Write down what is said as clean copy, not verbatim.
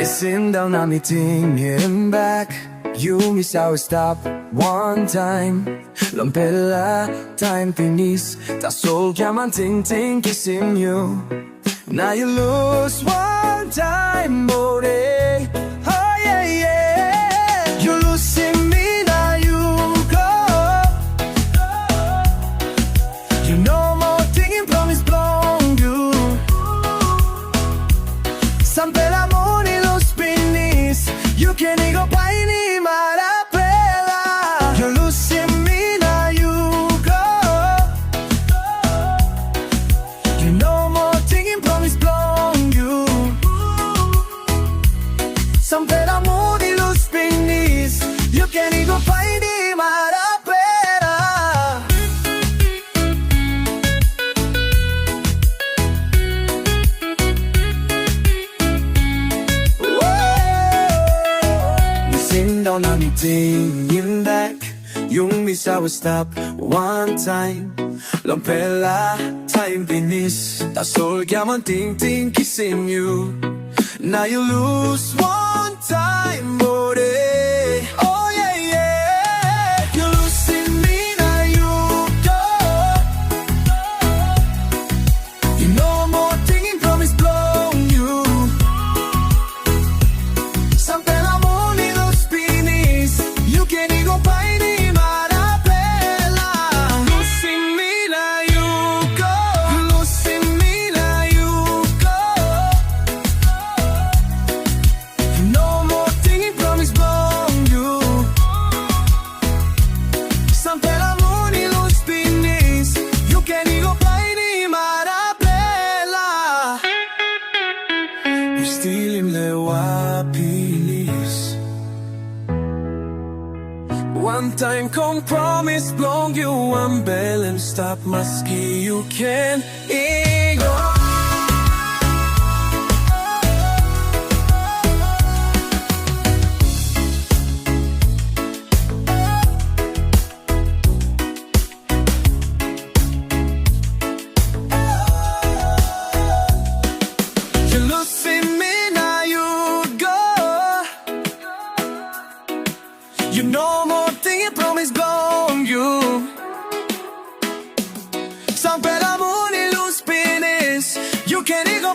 Listen down on me thinking back. You miss our stop one time. Lampela time finish. That's all come on ting kissing you. Now you lose one time, body. Oh yeah, yeah. You losing me, now you go. You no more thinking promise blown you. Sampai la money los pinis. You can't go by ni marapela. You losing me, now you go. You no more thinking promise blown you. Sampai la money los pinis. You can't go by ni marapela. Listen down on me thinking back. Yung miss our stop one time. Lampela time finish. That's all come on ting kissing you. Now you lose one time, body. Oh yeah, yeah. You losing me, now you go. You no more thinking promise blown you. Sampai la money los pinis. You can't go by ni marapela. Losing me, now you go. Losing me, now you go. You no more thinking promise blown you. Sampai la money los pinis. You can't go by ni marapela. You still in the wapilis. One time compromise blown you. One balance stop maski you can't ignore. You losing me, now you go. You no more thinking promise blown you. Sampai la money los pinis. You can't go